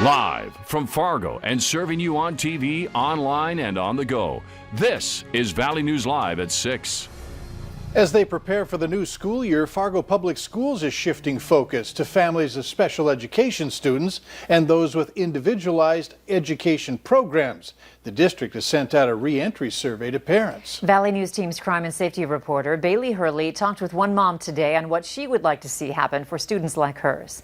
Live from Fargo and serving you on TV, online, and on the go. This is Valley News Live at 6. As they prepare for the new school year, Fargo Public Schools is shifting focus to families of special education students and those with individualized education programs. The district has sent out a re-entry survey to parents. Valley News Team's crime and safety reporter Bailey Hurley talked with one mom today on what she would like to see happen for students like hers.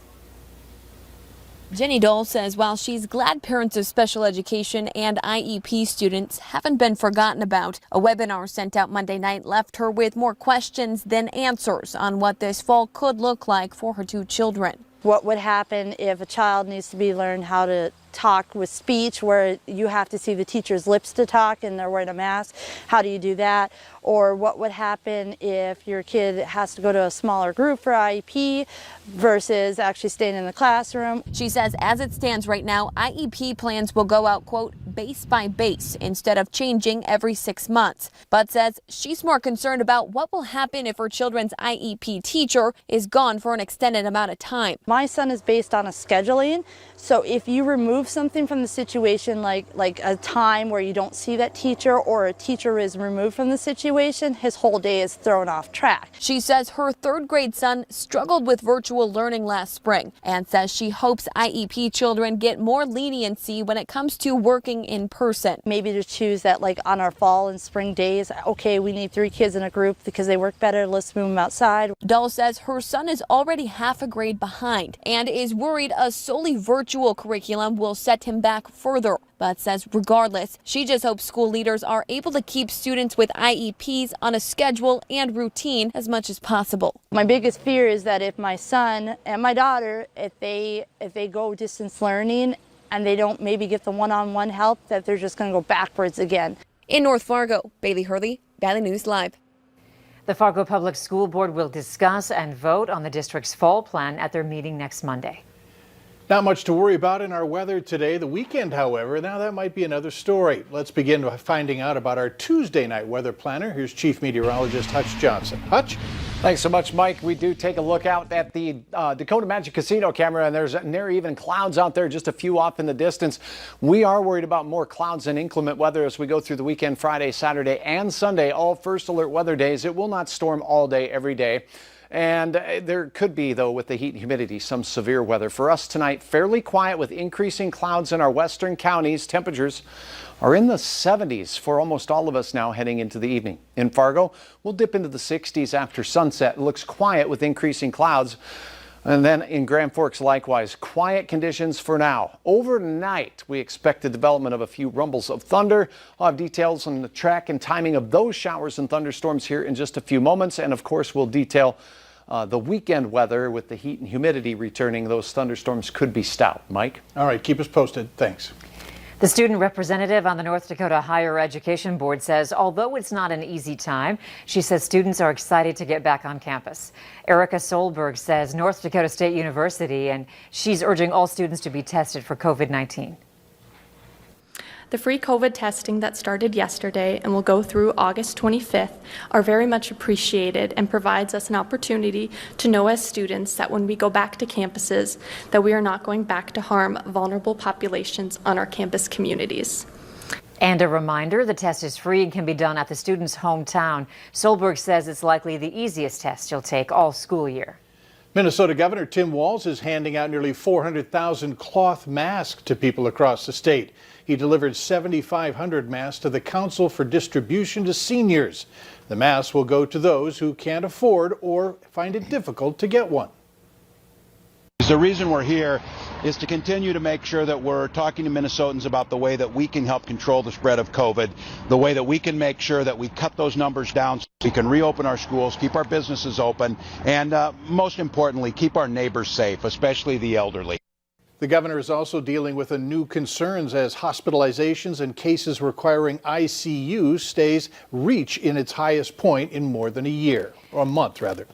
Jenny Dole says while she's glad parents of special education and IEP students haven't been forgotten about, a webinar sent out Monday night left her with more questions than answers on what this fall could look like for her two children. What would happen if a child needs to be learned how to talk with speech, where you have to see the teacher's lips to talk and they're wearing a mask? How do you do that? Or what would happen if your kid has to go to a smaller group for IEP versus actually staying in the classroom? She says as it stands right now, IEP plans will go out, quote, base by base instead of changing every 6 months, but says she's more concerned about what will happen if her children's IEP teacher is gone for an extended amount of time. My son is based on a scheduling, so if you remove something from the situation, like a time where you don't see that teacher or a teacher is removed from the situation, his whole day is thrown off track. She says her third grade son struggled with virtual learning last spring and says she hopes IEP children get more leniency when it comes to working in person. Maybe to choose that, like on our fall and spring days, okay, we need 3 kids in a group because they work better, let's move them outside. Dull says her son is already half a grade behind and is worried a solely virtual curriculum will set him back further, but says regardless, she just hopes school leaders are able to keep students with IEPs on a schedule and routine as much as possible. My biggest fear is that if my son and my daughter, if they go distance learning and they don't maybe get the one-on-one help, that they're just going to go backwards again. In North Fargo, Bailey Hurley, Valley News Live. The Fargo Public School Board will discuss and vote on the district's fall plan at their meeting next Monday. Not much to worry about in our weather today. The weekend, however, now that might be another story. Let's begin by finding out about our Tuesday night weather planner. Here's Chief Meteorologist Hutch Johnson. Hutch? Thanks so much, Mike. We do take a look out at the Dakota Magic Casino camera, and there's near even clouds out there, just a few off in the distance. We are worried about more clouds and inclement weather as we go through the weekend, Friday, Saturday, and Sunday, all first alert weather days. It will not storm all day, every day. And there could be, though, with the heat and humidity, some severe weather. For us tonight, fairly quiet with increasing clouds in our western counties. Temperatures are in the 70s for almost all of us now heading into the evening. In Fargo, we'll dip into the 60s after sunset. It looks quiet with increasing clouds. And then in Grand Forks, likewise, quiet conditions for now. Overnight, we expect the development of a few rumbles of thunder. I'll have details on the track and timing of those showers and thunderstorms here in just a few moments. And of course, we'll detail the weekend weather with the heat and humidity returning. Those thunderstorms could be stout. Mike? All right, keep us posted. Thanks. The student representative on the North Dakota Higher Education Board says although it's not an easy time, she says students are excited to get back on campus. Erica Solberg says North Dakota State University, and she's urging all students to be tested for COVID-19. The free COVID testing that started yesterday and will go through August 25th are very much appreciated and provides us an opportunity to know as students that when we go back to campuses that we are not going back to harm vulnerable populations on our campus communities. And a reminder, the test is free and can be done at the student's hometown. Solberg says it's likely the easiest test you'll take all school year. Minnesota Governor Tim Walz is handing out nearly 400,000 cloth masks to people across the state. He delivered 7,500 masks to the Council for Distribution to seniors. The masks will go to those who can't afford or find it difficult to get one. The reason we're here is to continue to make sure that we're talking to Minnesotans about the way that we can help control the spread of COVID, the way that we can make sure that we cut those numbers down so we can reopen our schools, keep our businesses open, and most importantly, keep our neighbors safe, especially the elderly. The governor is also dealing with a new concerns as hospitalizations and cases requiring ICU stays reach in its highest point in more than a year, or a month rather.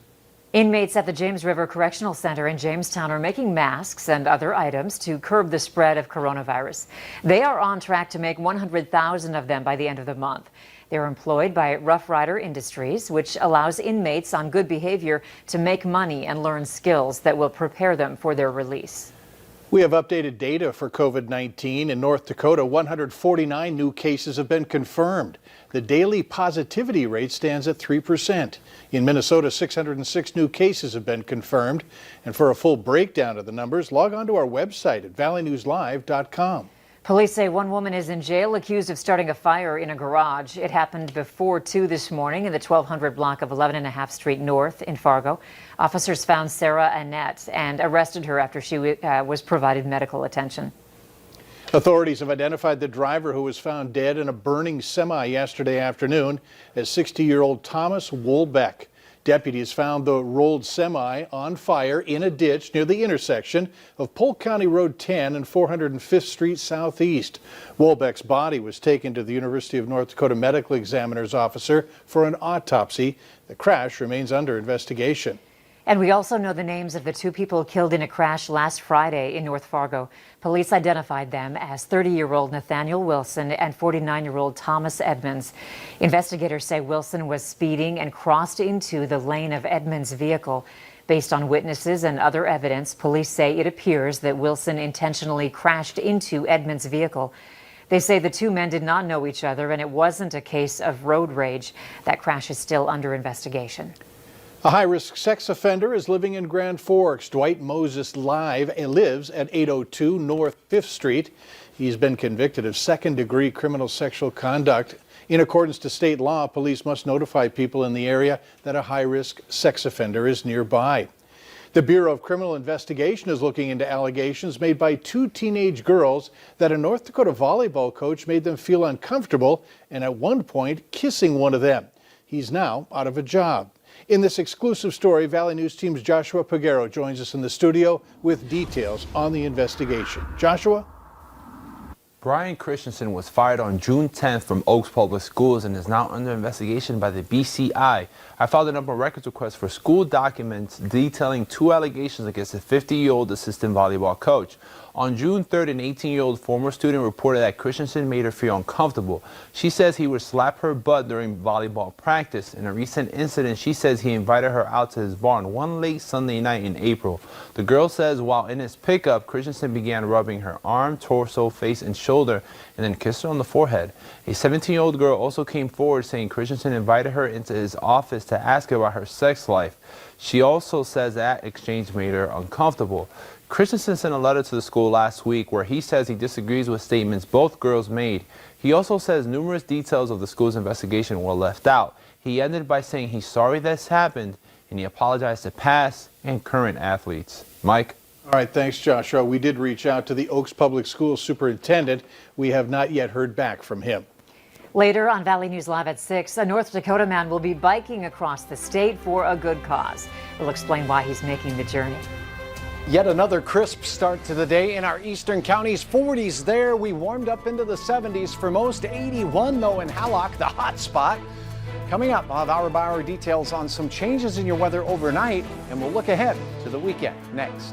Inmates at the James River Correctional Center in Jamestown are making masks and other items to curb the spread of coronavirus. They are on track to make 100,000 of them by the end of the month. They're employed by Rough Rider Industries, which allows inmates on good behavior to make money and learn skills that will prepare them for their release. We have updated data for COVID-19 in North Dakota. 149 new cases have been confirmed. The daily positivity rate stands at 3%. In Minnesota, 606 new cases have been confirmed. And for a full breakdown of the numbers, log on to our website at valleynewslive.com. Police say one woman is in jail accused of starting a fire in a garage. It happened before 2 this morning in the 1200 block of 11.5 Street North in Fargo. Officers found Sarah Annette and arrested her after she was provided medical attention. Authorities have identified the driver who was found dead in a burning semi yesterday afternoon as 60-year-old Thomas Wolbeck. Deputies found the rolled semi on fire in a ditch near the intersection of Polk County Road 10 and 405th Street Southeast. Wolbeck's body was taken to the University of North Dakota Medical Examiner's office for an autopsy. The crash remains under investigation. And we also know the names of the 2 people killed in a crash last Friday in North Fargo. Police identified them as 30-year-old Nathaniel Wilson and 49-year-old Thomas Edmonds. Investigators say Wilson was speeding and crossed into the lane of Edmonds' vehicle. Based on witnesses and other evidence, police say it appears that Wilson intentionally crashed into Edmonds' vehicle. They say the 2 men did not know each other and it wasn't a case of road rage. That crash is still under investigation. A high-risk sex offender is living in Grand Forks. Dwight Moses lives at 802 North 5th Street. He's been convicted of second-degree criminal sexual conduct. In accordance to state law, police must notify people in the area that a high-risk sex offender is nearby. The Bureau of Criminal Investigation is looking into allegations made by 2 teenage girls that a North Dakota volleyball coach made them feel uncomfortable and at one point kissing one of them. He's now out of a job. In this exclusive story, Valley News Team's Joshua Pagero joins us in the studio with details on the investigation. Joshua? Brian Christensen was fired on June 10th from Oaks Public Schools and is now under investigation by the BCI. I filed a number of records requests for school documents detailing 2 allegations against a 50-year-old assistant volleyball coach. On June 3rd, an 18-year-old former student reported that Christensen made her feel uncomfortable. She says he would slap her butt during volleyball practice. In a recent incident, she says he invited her out to his barn one late Sunday night in April. The girl says while in his pickup, Christensen began rubbing her arm, torso, face, and shoulder, and then kissed her on the forehead. A 17-year-old girl also came forward saying Christensen invited her into his office to ask her about her sex life. She also says that exchange made her uncomfortable. Christensen sent a letter to the school last week where he says he disagrees with statements both girls made. He also says numerous details of the school's investigation were left out. He ended by saying he's sorry this happened and he apologized to past and current athletes. Mike? All right, thanks, Joshua. We did reach out to the Oaks Public Schools superintendent. We have not yet heard back from him. Later on Valley News Live at 6, a North Dakota man will be biking across the state for a good cause. We'll explain why he's making the journey. Yet another crisp start to the day in our eastern counties. 40s there. We warmed up into the 70s for most. 81 though in Hallock, the hot spot. Coming up, I'll have hour-by-hour details on some changes in your weather overnight, and we'll look ahead to the weekend next.